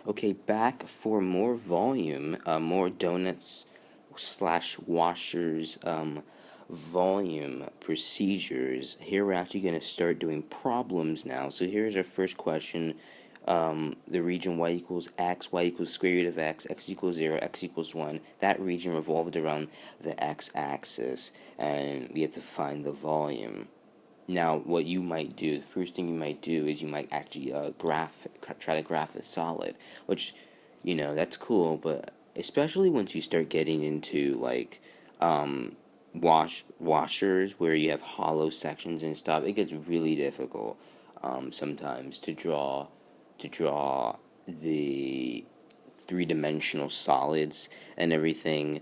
Okay, back for more volume, more donuts slash washers volume procedures. Here we're actually going to start doing problems now. So here's our first question. The region y equals x, y equals square root of x equals 0, x equals 1. That region revolved around the x-axis, and we have to find the volume. Now, what you might do, the first thing you might do is you might actually try to graph a solid, which, that's cool, but especially once you start getting into, like, washers where you have hollow sections and stuff, it gets really difficult, sometimes to draw the three-dimensional solids and everything,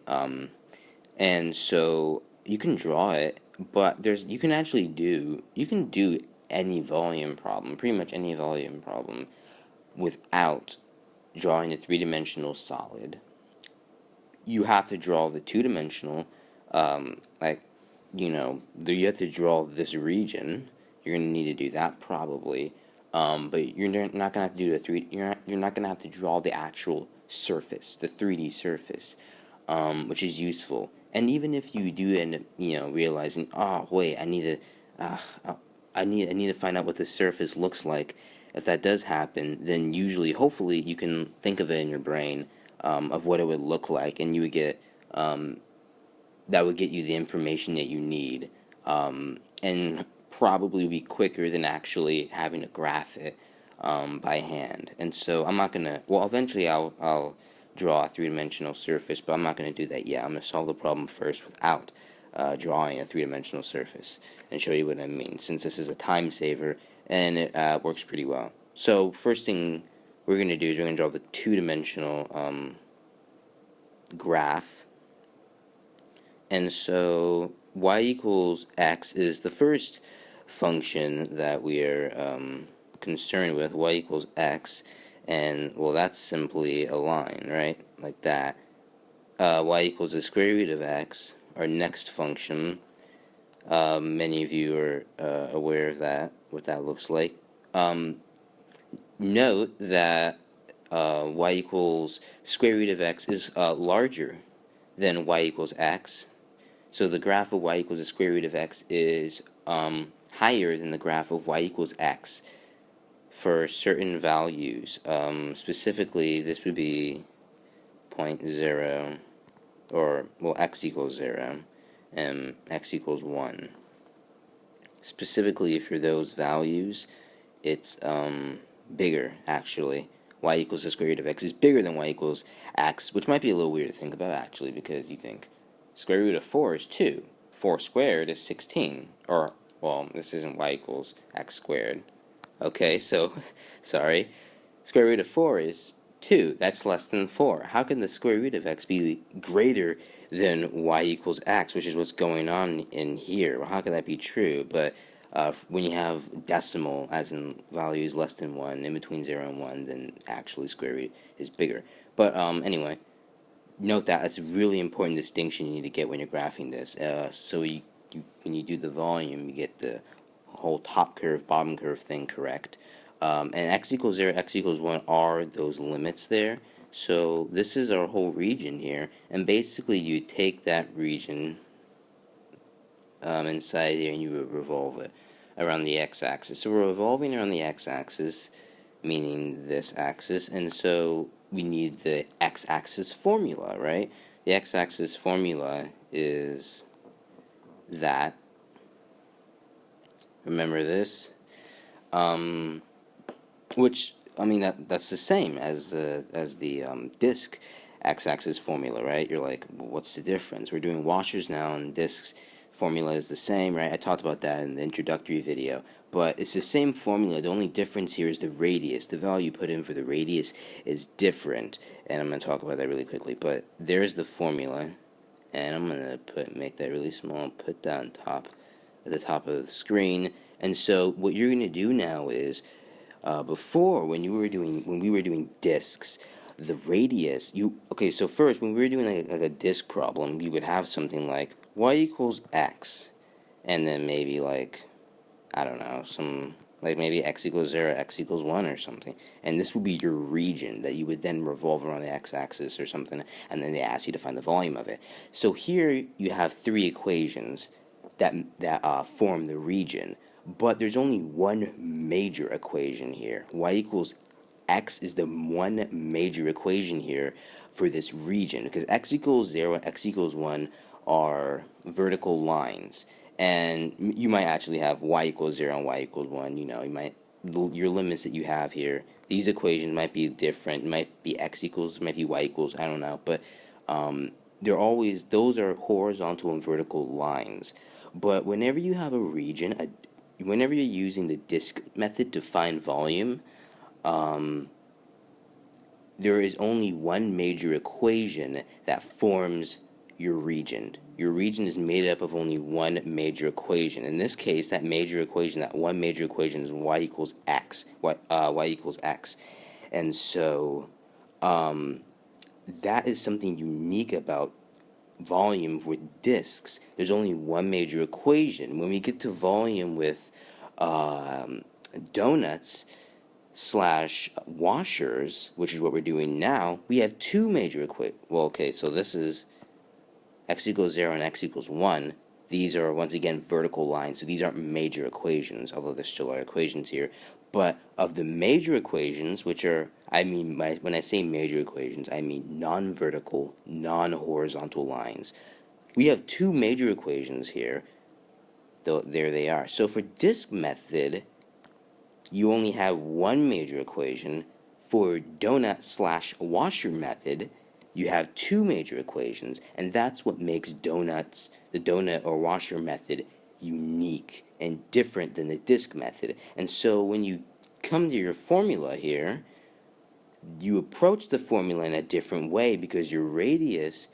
and so you can draw it, but you can do any volume problem, pretty much any volume problem, without drawing a three-dimensional solid. You have to draw the two-dimensional, like, you have to draw this region. You're gonna need to do that probably, but you're not gonna have to do You're not gonna have to draw the actual surface, the 3D surface, which is useful. And even if you do end up, realizing, oh wait, I need to find out what the surface looks like. If that does happen, then usually, hopefully, you can think of it in your brain, of what it would look like, and you would get that would get you the information that you need, and probably be quicker than actually having to graph it by hand. And so I'm not gonna. Well, eventually I'll draw a three-dimensional surface, but I'm not gonna do that yet. I'm gonna solve the problem first without drawing a three-dimensional surface and show you what I mean, since this is a time saver and it works pretty well. So first thing we're gonna do is we're gonna draw the two-dimensional graph. And so y equals x is the first function that we are concerned with. Y equals x, and well, that's simply a line, right? Like that. Y equals the square root of x, our next function. Many of you are aware of that, what that looks like. Note that y equals square root of x is larger than y equals x. So the graph of y equals the square root of x is higher than the graph of y equals x for certain values. Specifically, this would be 0.0, or, well, x equals 0, and x equals 1. Specifically, for those values, it's bigger, actually. Y equals the square root of x is bigger than y equals x, which might be a little weird to think about, actually, because you think square root of 4 is 2. 4 squared is 16. Or, well, this isn't y equals x squared. Okay, so, sorry. Square root of 4 is 2. That's less than 4. How can the square root of x be greater than y equals x, which is what's going on in here? Well, how could that be true? But when you have decimal, as in values less than 1, in between 0 and 1, then actually square root is bigger. But anyway, note that it's a really important distinction you need to get when you're graphing this. So when you do the volume, you get the whole top curve, bottom curve thing correct. And x equals 0, x equals 1 are those limits there. So this is our whole region here. And basically you take that region inside here and you revolve it around the x-axis. So we're revolving around the x-axis, meaning this axis, and so we need the x-axis formula, right? The x-axis formula is that. Remember this? Which, I mean, that's the same as the disk x-axis formula, right? You're like, well, what's the difference? We're doing washers now, and disks formula is the same, right? I talked about that in the introductory video, but it's the same formula. The only difference here is the radius. The value put in for the radius is different, and I'm going to talk about that really quickly. But there's the formula, and I'm going to make that really small, put that on top, at the top of the screen. And so what you're going to do now is, before, when we were doing disks, the radius, okay, so first, when we were doing like a disk problem, we would have something like y equals x, and then maybe like, I don't know, some like maybe x equals 0, x equals 1 or something. And this would be your region that you would then revolve around the x-axis or something, and then they ask you to find the volume of it. So here you have three equations that form the region, but there's only one major equation here. Y equals x is the one major equation here for this region, because x equals 0 and x equals 1 are vertical lines, and you might actually have y equals 0 and y equals 1. You know, you might, your limits that you have here, these equations might be different. It might be x equals, might be y equals, I don't know, but they're always, those are horizontal and vertical lines. But whenever you have a region, whenever you're using the disk method to find volume, there is only one major equation that forms your region. Your region is made up of only one major equation. In this case, that major equation, that one major equation is y equals x. Y equals x. And so that is something unique about volume with disks. There's only one major equation. When we get to volume with donuts slash washers, which is what we're doing now, we have two major equations. Well, okay, so this is x equals 0 and x equals 1. These are, once again, vertical lines, so these aren't major equations, although there still are equations here. But of the major equations, which are, I mean, when I say major equations, I mean non-vertical, non-horizontal lines. We have two major equations here. There they are. So for disk method, you only have one major equation. For donut slash washer method, you have two major equations, and that's what makes the donut or washer method, unique and different than the disk method. And so when you come to your formula here, you approach the formula in a different way, because your radius,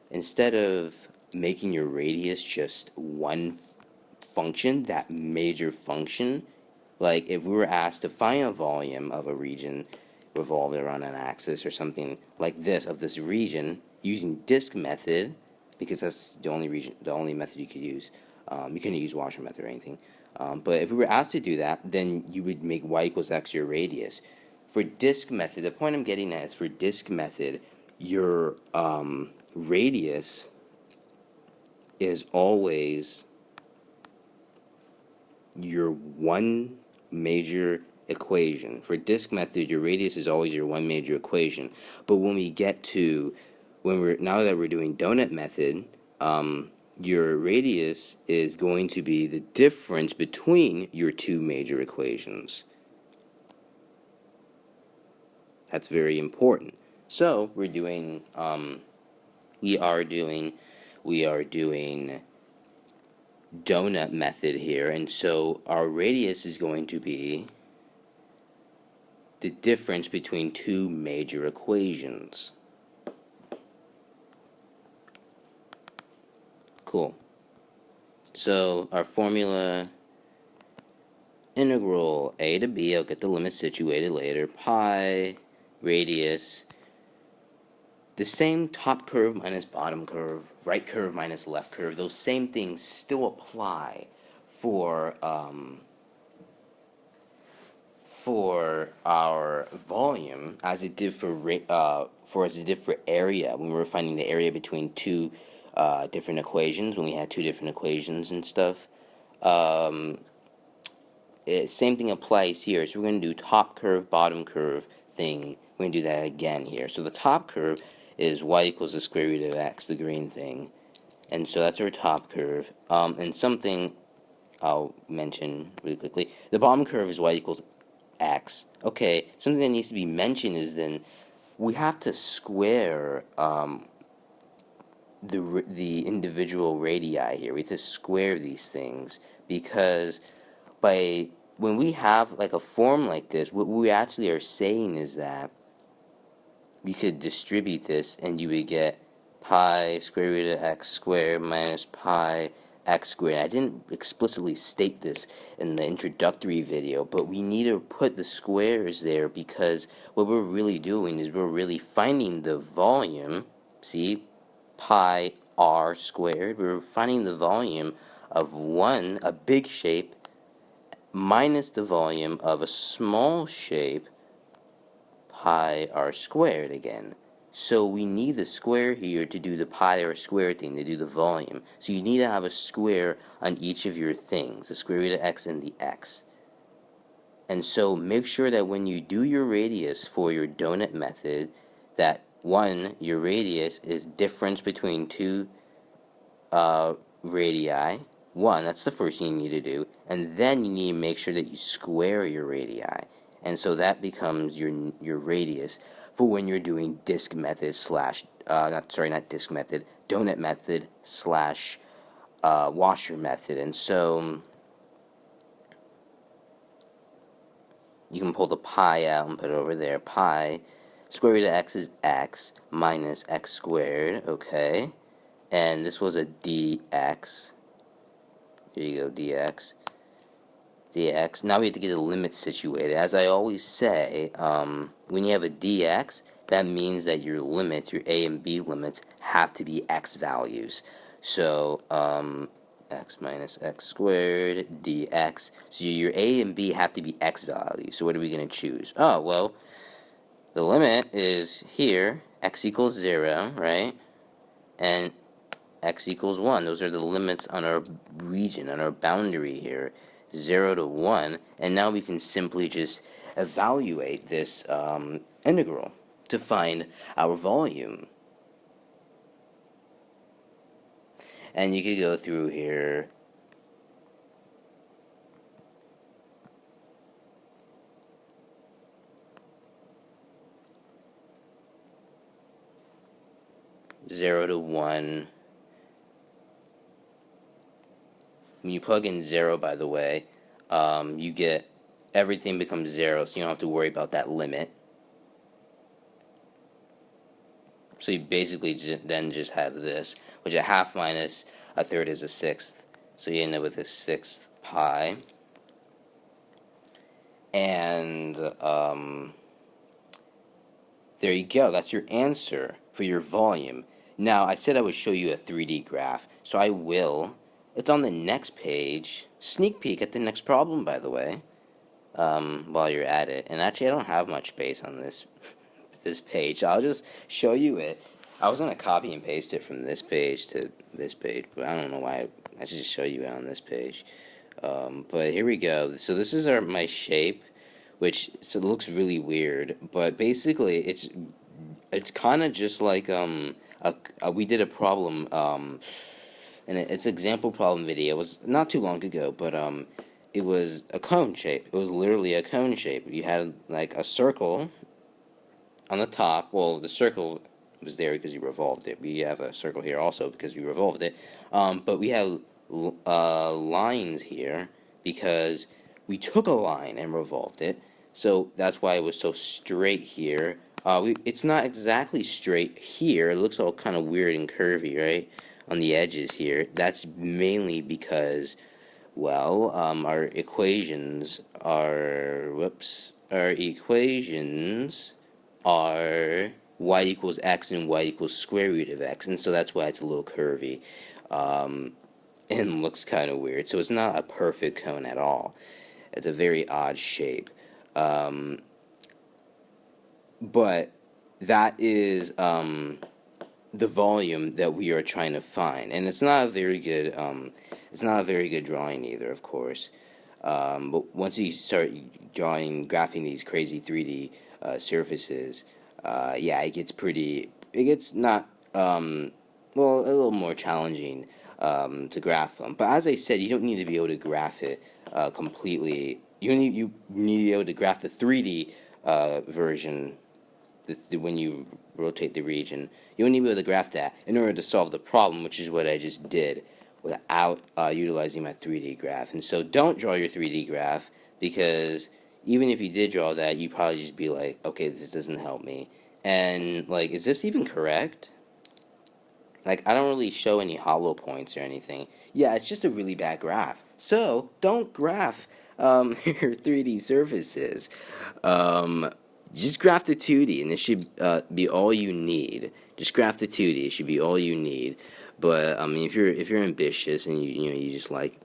instead of making your radius just one function, that major function, like if we were asked to find a volume of a region revolved around an axis or something like this, of this region, using disk method, because that's the only method you could use. You couldn't use washer method or anything. But if we were asked to do that, then you would make y equals x your radius. For disk method, the point I'm getting at is, for disk method, your radius is always your one major equation. For disk method, your radius is always your one major equation. But when we get to, now that we're doing donut method, your radius is going to be the difference between your two major equations. That's very important. So we're doing, we are doing donut method here, and so our radius is going to be the difference between two major equations. Cool. So our formula, integral a to b, I'll get the limits situated later, pi, radius, the same top curve minus bottom curve, right curve minus left curve, those same things still apply for our volume as it did for area, when we were finding the area between two different equations, when we had two different equations and stuff. Same thing applies here. So we're going to do top curve, bottom curve thing. We're going to do that again here. So the top curve is y equals the square root of x, the green thing. And so that's our top curve. And something I'll mention really quickly. The bottom curve is y equals x. Okay, something that needs to be mentioned is then we have to square the individual radii here. We have to square these things, because when we have like a form like this, what we actually are saying is that we could distribute this and you would get pi square root of x squared minus pi x squared. I didn't explicitly state this in the introductory video, but we need to put the squares there, because what we're really doing is we're really finding the volume. See, pi r squared, we're finding the volume of a big shape minus the volume of a small shape pi r squared again. So we need the square here to do the pi r squared thing, to do the volume. So you need to have a square on each of your things, the square root of x and the x. And so make sure that when you do your radius for your donut method, that one, your radius is difference between two radii. One, that's the first thing you need to do. And then you need to make sure that you square your radii. And so that becomes your radius for when you're doing disk method slash, not disk method, donut method slash washer method. And so you can pull the pi out and put it over there. Pi, square root of x is x minus x squared, okay? And this was a dx. There you go, dx. Dx. Now we have to get the limits situated. As I always say, when you have a dx, that means that your limits, your a and b limits, have to be x values. So, x minus x squared dx. So your a and b have to be x values. So what are we going to choose? Oh, well, the limit is here, x equals 0, right? And x equals 1. Those are the limits on our region, on our boundary here, 0 to 1. And now we can simply just evaluate this integral to find our volume. And you could go through here. Zero to 1. When you plug in 0, by the way, you get everything becomes 0, so you don't have to worry about that limit. So you basically then just have this, which a half minus a third is a sixth. So you end up with a sixth pi. And there you go. That's your answer for your volume. Now, I said I would show you a 3D graph, so I will. It's on the next page. Sneak peek at the next problem, by the way, while you're at it. And actually, I don't have much space on this page. I'll just show you it. I was going to copy and paste it from this page to this page, but I don't know why. I should just show you it on this page. But here we go. So this is my shape, which it looks really weird, but basically it's kind of just like we did a problem, and it's an example problem video. It was not too long ago, but it was a cone shape. It was literally a cone shape. You had like a circle on the top. Well, the circle was there because you revolved it. We have a circle here also because we revolved it. But we have lines here because we took a line and revolved it. So that's why it was so straight here. It's not exactly straight here. It looks all kind of weird and curvy, right, on the edges here. That's mainly because, well, our equations are, y equals x and y equals square root of x, and so that's why it's a little curvy, and looks kind of weird. So it's not a perfect cone at all. It's a very odd shape. But that is the volume that we are trying to find, and it's not a very good drawing either, of course. But once you start graphing these crazy 3D surfaces, yeah, it gets not well, a little more challenging to graph them. But as I said, you don't need to be able to graph it completely. You need to be able to graph the 3D version. When you rotate the region, you only need to be able to graph that in order to solve the problem, which is what I just did without utilizing my 3D graph. And so don't draw your 3D graph, because even if you did draw that, you'd probably just be like, okay, this doesn't help me. And, like, is this even correct? Like, I don't really show any hollow points or anything. Yeah, it's just a really bad graph. So, don't graph your 3D surfaces. Just graph the 2D, and this should be all you need. Just graph the 2D; it should be all you need. But I mean, if you're ambitious and you just like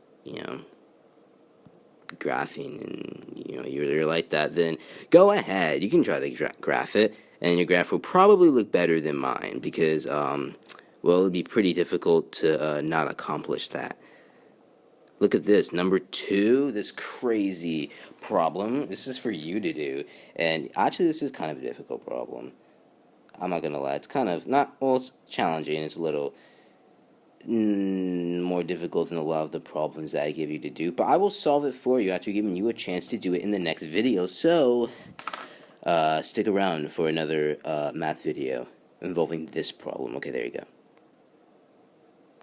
graphing and you're like that, then go ahead. You can try to graph it, and your graph will probably look better than mine because well, it'd be pretty difficult to not accomplish that. Look at this, number 2, this crazy problem. This is for you to do, and actually this is kind of a difficult problem. I'm not gonna lie, it's kind of not, well, it's challenging. It's a little more difficult than a lot of the problems that I give you to do, but I will solve it for you after giving you a chance to do it in the next video. So stick around for another math video involving this problem. Okay, there you go.